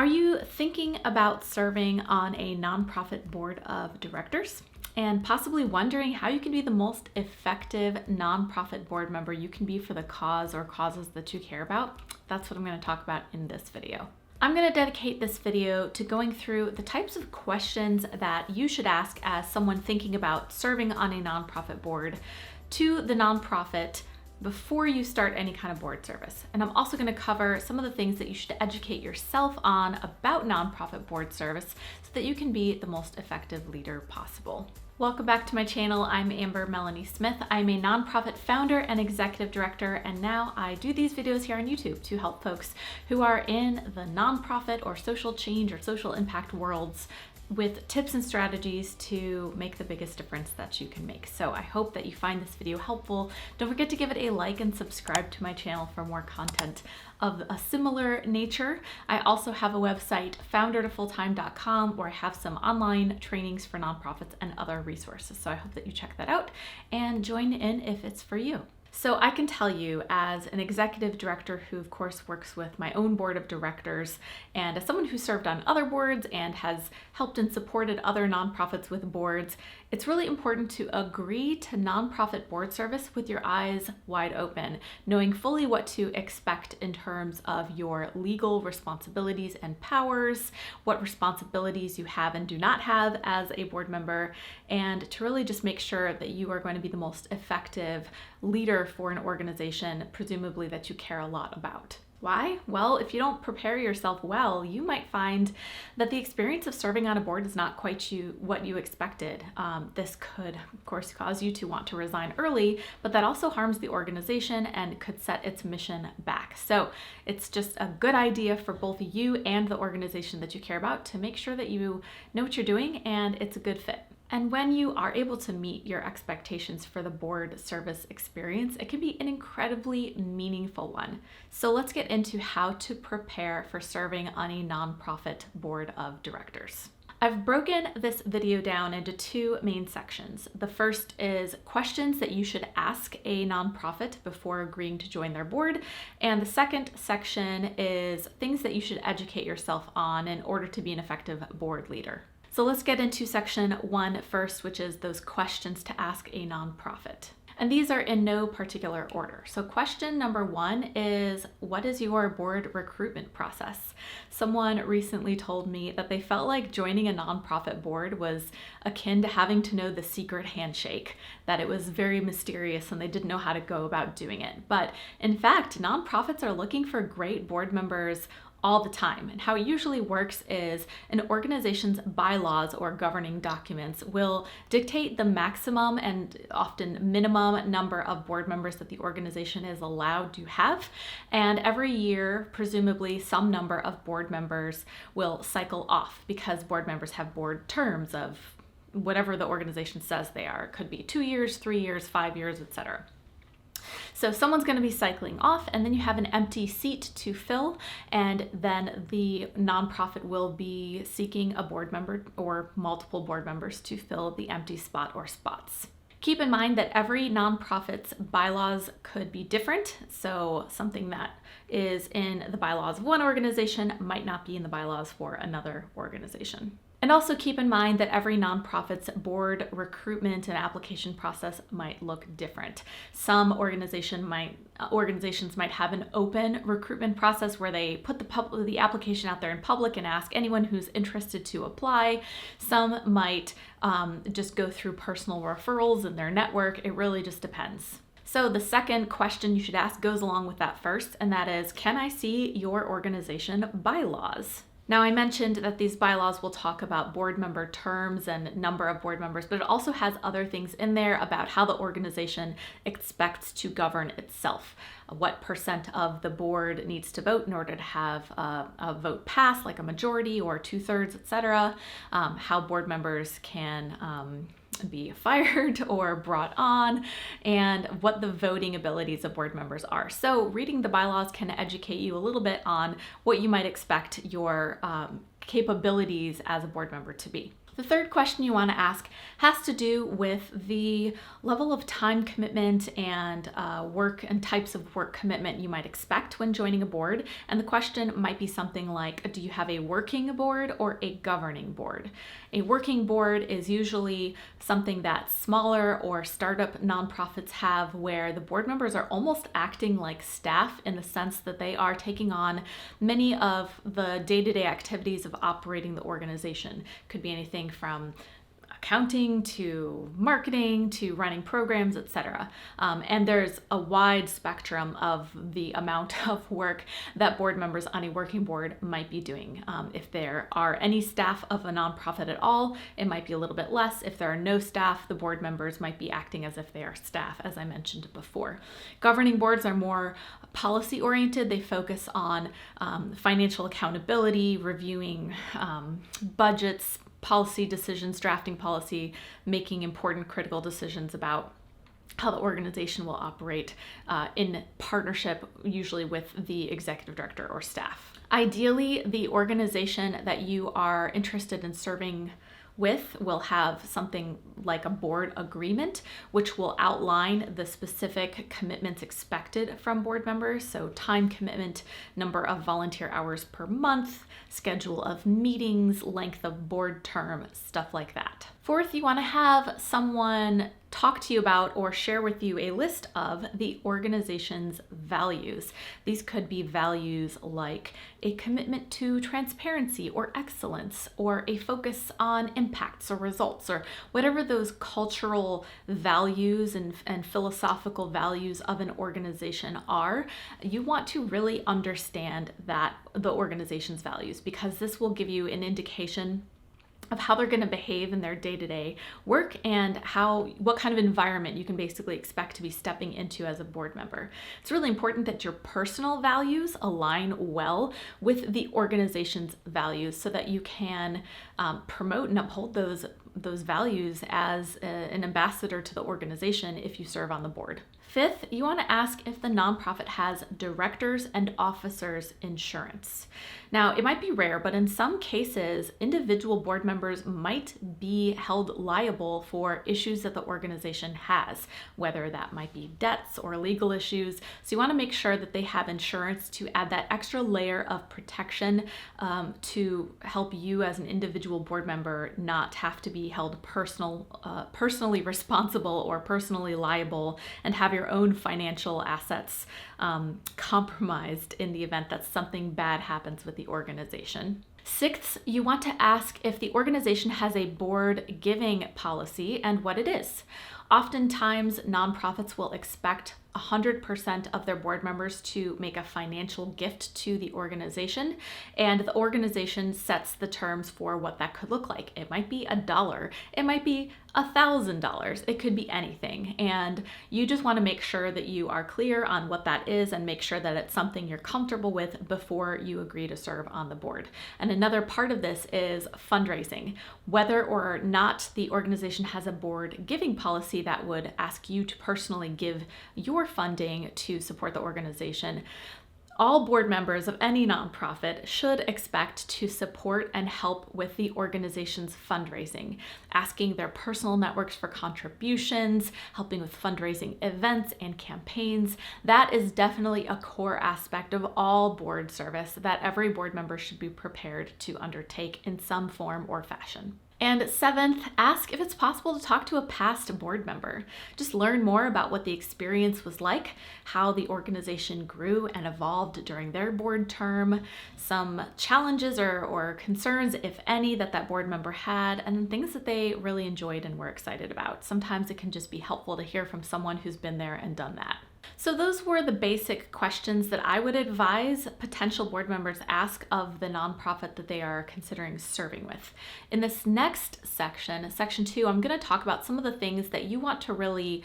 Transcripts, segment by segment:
Are you thinking about serving on a nonprofit board of directors and possibly wondering how you can be the most effective nonprofit board member you can be for the cause or causes that you care about? That's what I'm going to talk about in this video. I'm going to dedicate this video to going through the types of questions that you should ask as someone thinking about serving on a nonprofit board to the nonprofit before you start any kind of board service. And I'm also going to cover some of the things that you should educate yourself on about nonprofit board service so that you can be the most effective leader possible. Welcome back to my channel. I'm Amber Melanie Smith. I'm a nonprofit founder and executive director, and now I do these videos here on YouTube to help folks who are in the nonprofit or social change or social impact worlds with tips and strategies to make the biggest difference that you can make. So I hope that you find this video helpful. Don't forget to give it a like and subscribe to my channel for more content of a similar nature. I also have a website, foundertofulltime.com, where I have some online trainings for nonprofits and other resources. So I hope that you check that out and join in if it's for you. So I can tell you, as an executive director who of course works with my own board of directors, and as someone who served on other boards and has helped and supported other nonprofits with boards, it's really important to agree to nonprofit board service with your eyes wide open, knowing fully what to expect in terms of your legal responsibilities and powers, what responsibilities you have and do not have as a board member, and to really just make sure that you are going to be the most effective leader for an organization, presumably that you care a lot about. Why? Well, if you don't prepare yourself well, you might find that the experience of serving on a board is not quite what you expected. This could, of course, cause you to want to resign early, but that also harms the organization and could set its mission back. So it's just a good idea for both you and the organization that you care about to make sure that you know what you're doing and it's a good fit. And when you are able to meet your expectations for the board service experience, it can be an incredibly meaningful one. So let's get into how to prepare for serving on a nonprofit board of directors. I've broken this video down into two main sections. The first is questions that you should ask a nonprofit before agreeing to join their board. And the second section is things that you should educate yourself on in order to be an effective board leader. So let's get into section one first, which is those questions to ask a nonprofit. And these are in no particular order. So question number one is, what is your board recruitment process? Someone recently told me that they felt like joining a nonprofit board was akin to having to know the secret handshake, that it was very mysterious and they didn't know how to go about doing it. But in fact, nonprofits are looking for great board members all the time. And how it usually works is an organization's bylaws or governing documents will dictate the maximum and often minimum number of board members that the organization is allowed to have. And every year, presumably some number of board members will cycle off because board members have board terms of whatever the organization says they are. It could be 2 years, 3 years, 5 years, etc. So someone's going to be cycling off, and then you have an empty seat to fill, and then the nonprofit will be seeking a board member or multiple board members to fill the empty spot or spots. Keep in mind that every nonprofit's bylaws could be different, so something that is in the bylaws of one organization might not be in the bylaws for another organization. And also keep in mind that every nonprofit's board recruitment and application process might look different. Some organizations might have an open recruitment process where they put the application out there in public and ask anyone who's interested to apply. Some might just go through personal referrals in their network. It really just depends. So the second question you should ask goes along with that first, and that is, can I see your organization bylaws? Now, I mentioned that these bylaws will talk about board member terms and number of board members, but it also has other things in there about how the organization expects to govern itself. What percent of the board needs to vote in order to have a vote pass, like a majority or 2/3, etc. How board members can be fired or brought on, and what the voting abilities of board members are. So reading the bylaws can educate you a little bit on what you might expect your capabilities as a board member to be. The third question you want to ask has to do with the level of time commitment and work and types of work commitment you might expect when joining a board. And the question might be something like, do you have a working board or a governing board? A working board is usually something that smaller or startup nonprofits have, where the board members are almost acting like staff in the sense that they are taking on many of the day-to-day activities of operating the organization. Could be anything from accounting to marketing to running programs, etc. And there's a wide spectrum of the amount of work that board members on a working board might be doing. If there are any staff of a nonprofit at all, it might be a little bit less. If there are no staff, the board members might be acting as if they are staff, as I mentioned before. Governing boards are more policy oriented. They focus on financial accountability, reviewing budgets, policy decisions, drafting policy, making important critical decisions about how the organization will operate in partnership, usually with the executive director or staff. Ideally, the organization that you are interested in serving with will have something like a board agreement, which will outline the specific commitments expected from board members. So time commitment, number of volunteer hours per month, schedule of meetings, length of board term, stuff like that. Fourth, you want to have someone talk to you about or share with you a list of the organization's values. These could be values like a commitment to transparency or excellence, or a focus on impacts or results, or whatever those cultural values and philosophical values of an organization are. You want to really understand that the organization's values, because this will give you an indication of how they're going to behave in their day-to-day work and what kind of environment you can basically expect to be stepping into as a board member. It's really important that your personal values align well with the organization's values so that you can promote and uphold those values as an ambassador to the organization if you serve on the board. Fifth, you want to ask if the nonprofit has directors and officers insurance. Now, it might be rare, but in some cases, individual board members might be held liable for issues that the organization has, whether that might be debts or legal issues. So you want to make sure that they have insurance to add that extra layer of protection to help you as an individual board member not have to be held personally responsible or personally liable and have your own financial assets compromised in the event that something bad happens with the organization. Sixth, you want to ask if the organization has a board giving policy and what it is. Oftentimes, nonprofits will expect 100% of their board members to make a financial gift to the organization, and the organization sets the terms for what that could look like. It might be $1, it might be $1,000, it could be anything, and you just want to make sure that you are clear on what that is and make sure that it's something you're comfortable with before you agree to serve on the board. And another part of this is fundraising. Whether or not the organization has a board giving policy that would ask you to personally give your funding to support the organization, all board members of any nonprofit should expect to support and help with the organization's fundraising, asking their personal networks for contributions, helping with fundraising events and campaigns. That is definitely a core aspect of all board service that every board member should be prepared to undertake in some form or fashion. And seventh, ask if it's possible to talk to a past board member. Just learn more about what the experience was like, how the organization grew and evolved during their board term, some challenges or concerns, if any, that board member had, and then things that they really enjoyed and were excited about. Sometimes it can just be helpful to hear from someone who's been there and done that. So those were the basic questions that I would advise potential board members ask of the nonprofit that they are considering serving with. In this next section, section 2, I'm going to talk about some of the things that you want to really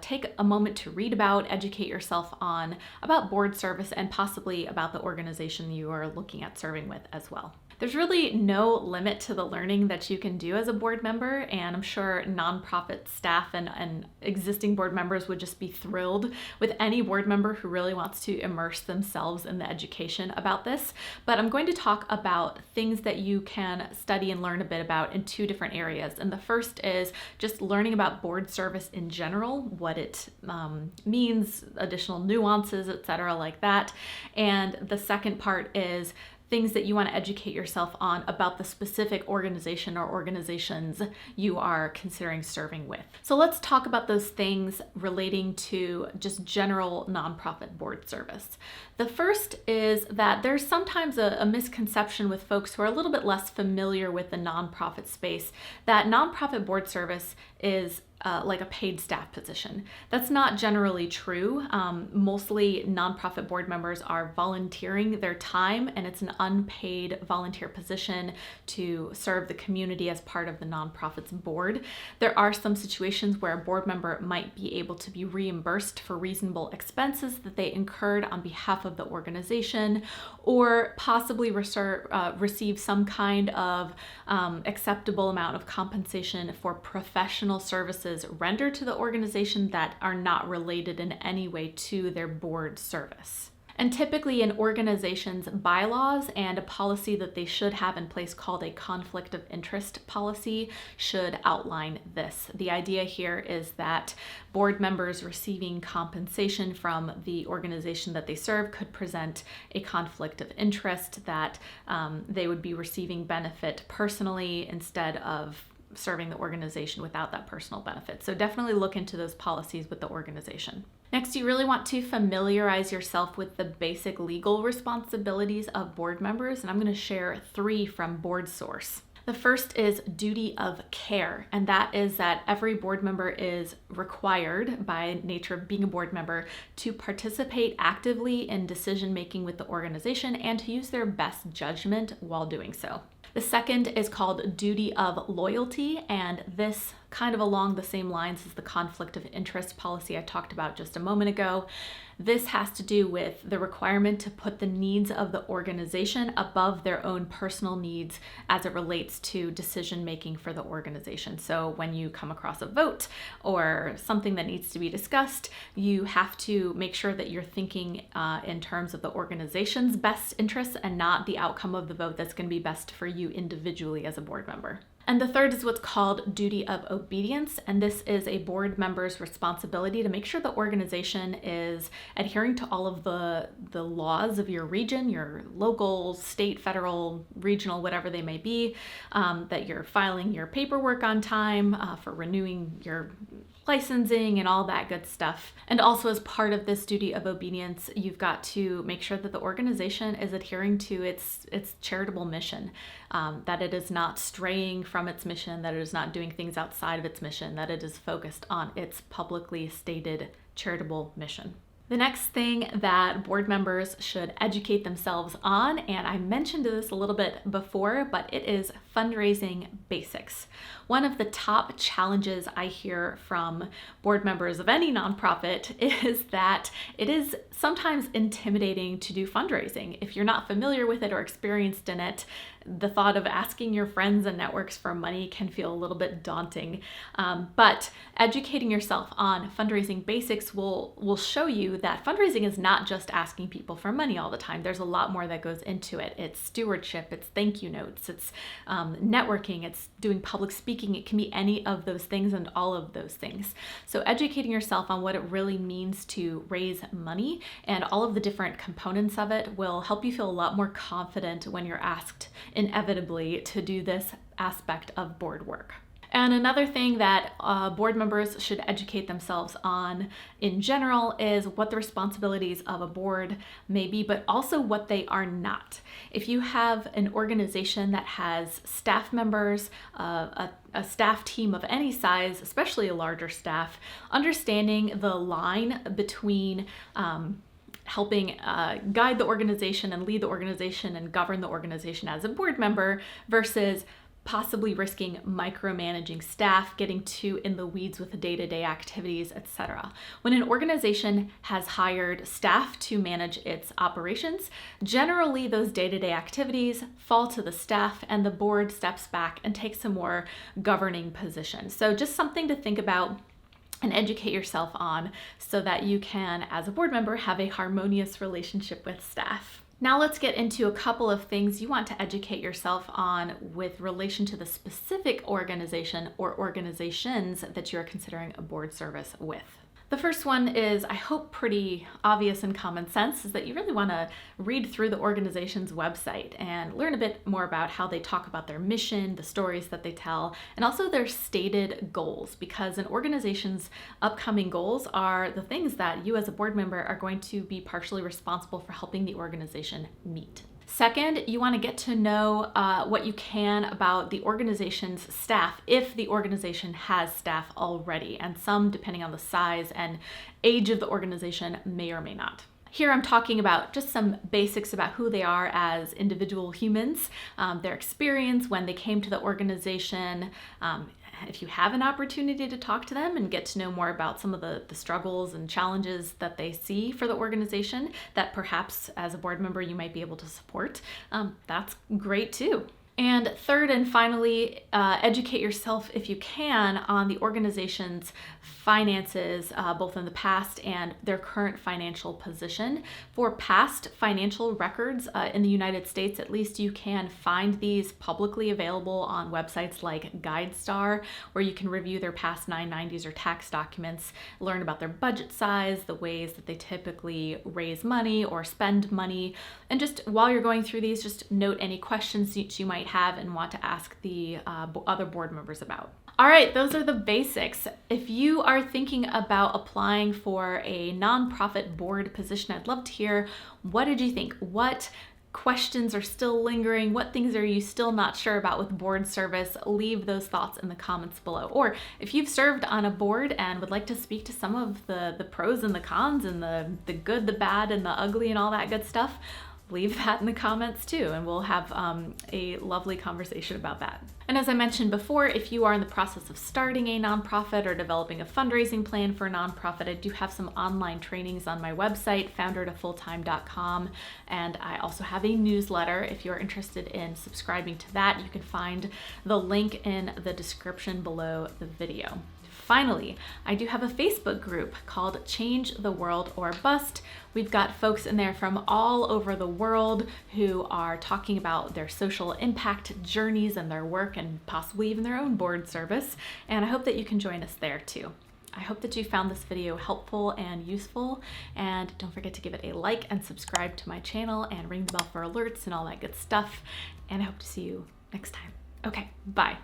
take a moment to read about, educate yourself on about board service and possibly about the organization you are looking at serving with as well. There's really no limit to the learning that you can do as a board member, and I'm sure nonprofit staff and existing board members would just be thrilled with any board member who really wants to immerse themselves in the education about this. But I'm going to talk about things that you can study and learn a bit about in two different areas. And the first is just learning about board service in general, what it means, additional nuances, etc., like that. And the second part is things that you want to educate yourself on about the specific organization or organizations you are considering serving with. So let's talk about those things relating to just general nonprofit board service. The first is that there's sometimes a misconception with folks who are a little bit less familiar with the nonprofit space that nonprofit board service is like a paid staff position. That's not generally true. Mostly nonprofit board members are volunteering their time, and it's an unpaid volunteer position to serve the community as part of the nonprofit's board. There are some situations where a board member might be able to be reimbursed for reasonable expenses that they incurred on behalf of the organization, or possibly receive some kind of acceptable amount of compensation for professional services rendered to the organization that are not related in any way to their board service. And typically an organization's bylaws and a policy that they should have in place called a conflict of interest policy should outline this. The idea here is that board members receiving compensation from the organization that they serve could present a conflict of interest, that they would be receiving benefit personally instead of serving the organization without that personal benefit. So definitely look into those policies with the organization. Next, you really want to familiarize yourself with the basic legal responsibilities of board members, and I'm going to share 3 from Board Source. The first is duty of care, and that is that every board member is required by nature of being a board member to participate actively in decision making with the organization and to use their best judgment while doing so. The second is called duty of loyalty, and this kind of along the same lines as the conflict of interest policy I talked about just a moment ago. This has to do with the requirement to put the needs of the organization above their own personal needs as it relates to decision making for the organization. So when you come across a vote or something that needs to be discussed, you have to make sure that you're thinking in terms of the organization's best interests and not the outcome of the vote that's going to be best for you individually as a board member. And the third is what's called duty of obedience, and this is a board member's responsibility to make sure the organization is adhering to all of the laws of your region, your local, state, federal, regional, whatever they may be, that you're filing your paperwork on time for renewing your licensing and all that good stuff. And also as part of this duty of obedience, you've got to make sure that the organization is adhering to its charitable mission, that it is not straying from its mission, that it is not doing things outside of its mission, that it is focused on its publicly stated charitable mission. The next thing that board members should educate themselves on, and I mentioned this a little bit before, but it is fundraising basics. One of the top challenges I hear from board members of any nonprofit is that it is sometimes intimidating to do fundraising. If you're not familiar with it or experienced in it, the thought of asking your friends and networks for money can feel a little bit daunting. But educating yourself on fundraising basics will show you that fundraising is not just asking people for money all the time. There's a lot more that goes into it. It's stewardship, it's thank you notes, it's networking, it's doing public speaking. It can be any of those things and all of those things. So educating yourself on what it really means to raise money and all of the different components of it will help you feel a lot more confident when you're asked inevitably to do this aspect of board work. And another thing that board members should educate themselves on in general is what the responsibilities of a board may be, but also what they are not. If you have an organization that has staff members, a staff team of any size, especially a larger staff, understanding the line between helping guide the organization and lead the organization and govern the organization as a board member versus possibly risking micromanaging staff, getting too in the weeds with the day-to-day activities, etc. When an organization has hired staff to manage its operations, generally those day-to-day activities fall to the staff and the board steps back and takes a more governing position. So just something to think about and educate yourself on so that you can, as a board member, have a harmonious relationship with staff. Now let's get into a couple of things you want to educate yourself on with relation to the specific organization or organizations that you are considering a board service with. The first one is, I hope, pretty obvious and common sense, is that you really want to read through the organization's website and learn a bit more about how they talk about their mission, the stories that they tell, and also their stated goals, because an organization's upcoming goals are the things that you as a board member are going to be partially responsible for helping the organization meet. Second, you want to get to know what you can about the organization's staff, if the organization has staff already, and some, depending on the size and age of the organization, may or may not. Here I'm talking about just some basics about who they are as individual humans, their experience when they came to the organization, if you have an opportunity to talk to them and get to know more about some of the struggles and challenges that they see for the organization that perhaps as a board member you might be able to support, that's great too. And third and finally, educate yourself if you can on the organization's finances, both in the past and their current financial position. For past financial records in the United States, at least, you can find these publicly available on websites like GuideStar, where you can review their past 990s or tax documents, learn about their budget size, the ways that they typically raise money or spend money, and just while you're going through these, just note any questions that you might have and want to ask the other board members about. All right, those are the basics. If you are thinking about applying for a nonprofit board position, I'd love to hear, what did you think? What questions are still lingering? What things are you still not sure about with board service? Leave those thoughts in the comments below. Or if you've served on a board and would like to speak to some of the pros and the cons and the good, the bad, and the ugly and all that good stuff, leave that in the comments too, and we'll have a lovely conversation about that. And as I mentioned before, if you are in the process of starting a nonprofit or developing a fundraising plan for a nonprofit, I do have some online trainings on my website, foundertofulltime.com, and I also have a newsletter. If you're interested in subscribing to that, you can find the link in the description below the video. Finally, I do have a Facebook group called Change the World or Bust. We've got folks in there from all over the world who are talking about their social impact journeys and their work and possibly even their own board service. And I hope that you can join us there too. I hope that you found this video helpful and useful, and don't forget to give it a like and subscribe to my channel and ring the bell for alerts and all that good stuff. And I hope to see you next time. Okay, bye.